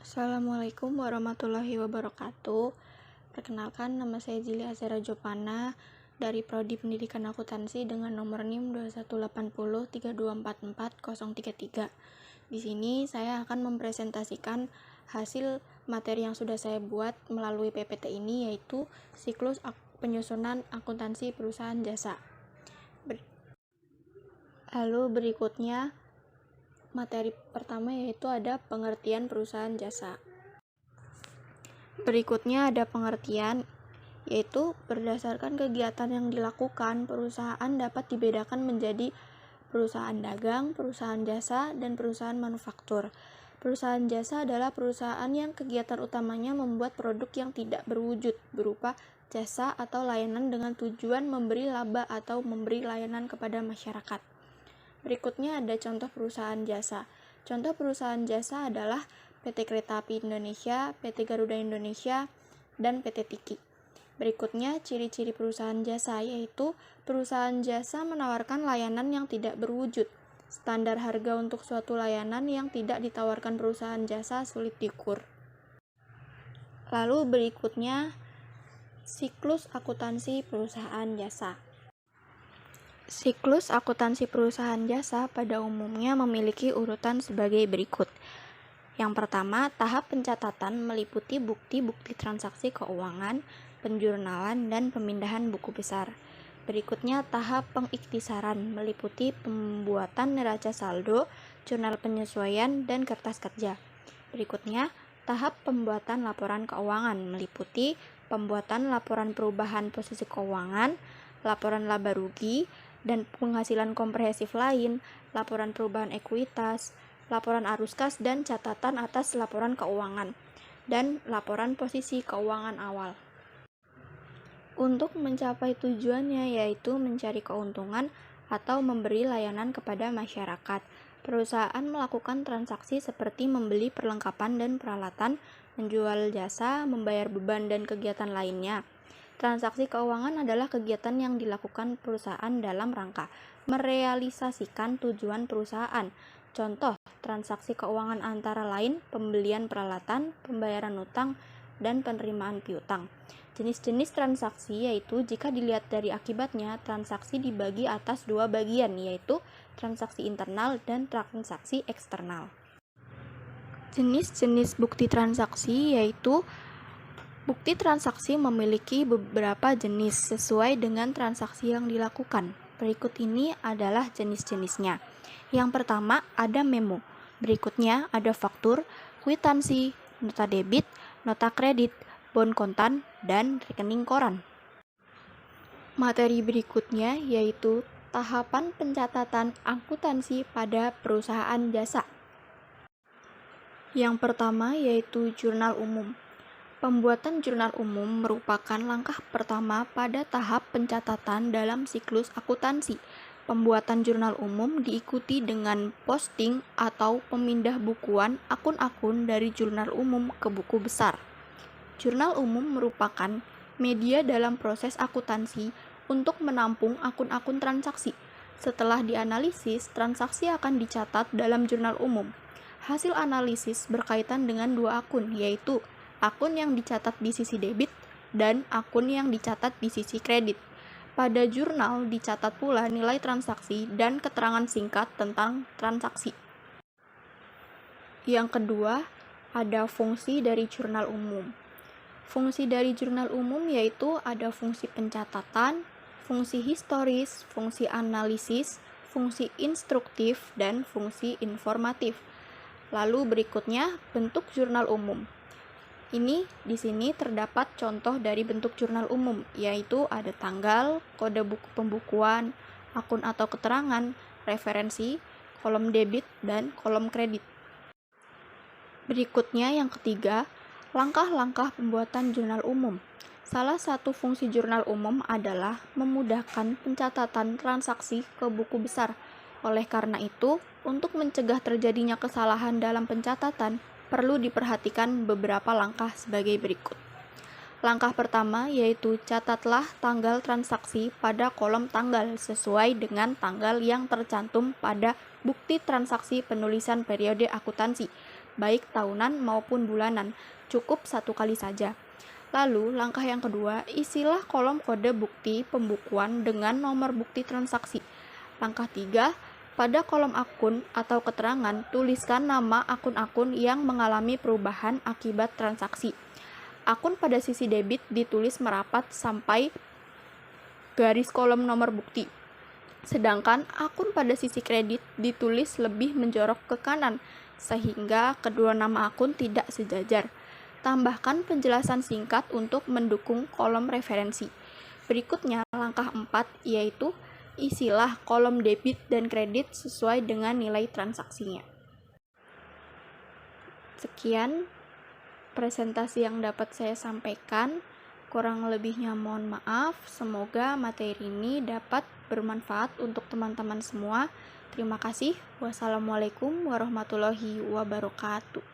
Assalamualaikum warahmatullahi wabarakatuh. Perkenalkan, nama saya Zili Azara Jopana dari Prodi Pendidikan Akuntansi dengan nomor NIM 218032440033. Di sini saya akan mempresentasikan hasil materi yang sudah saya buat melalui PPT ini, yaitu siklus penyusunan akuntansi perusahaan jasa. Lalu berikutnya materi pertama yaitu ada pengertian perusahaan jasa. Berikutnya ada pengertian, yaitu berdasarkan kegiatan yang dilakukan, perusahaan dapat dibedakan menjadi perusahaan dagang, perusahaan jasa, dan perusahaan manufaktur. Perusahaan jasa adalah perusahaan yang kegiatan utamanya membuat produk yang tidak berwujud berupa jasa atau layanan dengan tujuan memberi laba atau memberi layanan kepada masyarakat. Berikutnya ada contoh perusahaan jasa. Contoh perusahaan jasa adalah PT Kereta Api Indonesia, PT Garuda Indonesia, dan PT Tiki. Berikutnya ciri-ciri perusahaan jasa, yaitu perusahaan jasa menawarkan layanan yang tidak berwujud. Standar harga untuk suatu layanan yang tidak ditawarkan perusahaan jasa sulit diukur. Lalu berikutnya siklus akuntansi perusahaan jasa. Siklus akuntansi perusahaan jasa pada umumnya memiliki urutan sebagai berikut. Yang pertama, tahap pencatatan meliputi bukti-bukti transaksi keuangan, penjurnalan, dan pemindahan buku besar. Berikutnya, tahap pengiktisaran meliputi pembuatan neraca saldo, jurnal penyesuaian, dan kertas kerja. Berikutnya, tahap pembuatan laporan keuangan meliputi pembuatan laporan perubahan posisi keuangan, laporan laba rugi, dan penghasilan komprehensif lain, laporan perubahan ekuitas, laporan arus kas dan catatan atas laporan keuangan, dan laporan posisi keuangan awal. Untuk mencapai tujuannya, yaitu mencari keuntungan atau memberi layanan kepada masyarakat, perusahaan melakukan transaksi seperti membeli perlengkapan dan peralatan, menjual jasa, membayar beban dan kegiatan lainnya. Transaksi keuangan adalah kegiatan yang dilakukan perusahaan dalam rangka merealisasikan tujuan perusahaan. Contoh transaksi keuangan antara lain pembelian peralatan, pembayaran utang, dan penerimaan piutang. Jenis-jenis transaksi yaitu jika dilihat dari akibatnya, transaksi dibagi atas dua bagian, yaitu transaksi internal dan transaksi eksternal. Jenis-jenis bukti transaksi yaitu bukti transaksi memiliki beberapa jenis sesuai dengan transaksi yang dilakukan. Berikut ini adalah jenis-jenisnya. Yang pertama ada memo. Berikutnya ada faktur, kwitansi, nota debit, nota kredit, bon kontan, dan rekening koran. Materi berikutnya yaitu tahapan pencatatan akuntansi pada perusahaan jasa. Yang pertama yaitu jurnal umum. Pembuatan jurnal umum merupakan langkah pertama pada tahap pencatatan dalam siklus akuntansi. Pembuatan jurnal umum diikuti dengan posting atau pemindah bukuan akun-akun dari jurnal umum ke buku besar. Jurnal umum merupakan media dalam proses akuntansi untuk menampung akun-akun transaksi. Setelah dianalisis, transaksi akan dicatat dalam jurnal umum. Hasil analisis berkaitan dengan dua akun, yaitu akun yang dicatat di sisi debit dan akun yang dicatat di sisi kredit. Pada jurnal dicatat pula nilai transaksi dan keterangan singkat tentang transaksi. Yang kedua, ada fungsi dari jurnal umum. Fungsi dari jurnal umum yaitu ada fungsi pencatatan, fungsi historis, fungsi analisis, fungsi instruktif, dan fungsi informatif. Lalu berikutnya bentuk jurnal umum. Ini di sini terdapat contoh dari bentuk jurnal umum, yaitu ada tanggal, kode buku pembukuan, akun atau keterangan, referensi, kolom debit, dan kolom kredit. Berikutnya yang ketiga, langkah-langkah pembuatan jurnal umum. Salah satu fungsi jurnal umum adalah memudahkan pencatatan transaksi ke buku besar. Oleh karena itu, untuk mencegah terjadinya kesalahan dalam pencatatan, perlu diperhatikan beberapa langkah sebagai berikut. Langkah pertama yaitu catatlah tanggal transaksi pada kolom tanggal sesuai dengan tanggal yang tercantum pada bukti transaksi penulisan periode akuntansi. baik tahunan maupun bulanan. Cukup satu kali saja. Lalu, langkah yang kedua, isilah kolom kode bukti pembukuan dengan nomor bukti transaksi. Langkah 3, pada kolom akun atau keterangan, tuliskan nama akun-akun yang mengalami perubahan akibat transaksi. Akun pada sisi debit ditulis merapat sampai garis kolom nomor bukti. Sedangkan akun pada sisi kredit ditulis lebih menjorok ke kanan, sehingga kedua nama akun tidak sejajar. Tambahkan penjelasan singkat untuk mendukung kolom referensi. Berikutnya, langkah 4, yaitu isilah kolom debit dan kredit sesuai dengan nilai transaksinya. Sekian presentasi yang dapat saya sampaikan. Kurang lebihnya mohon maaf. Semoga materi ini dapat bermanfaat untuk teman-teman semua. Terima kasih. Wassalamualaikum warahmatullahi wabarakatuh.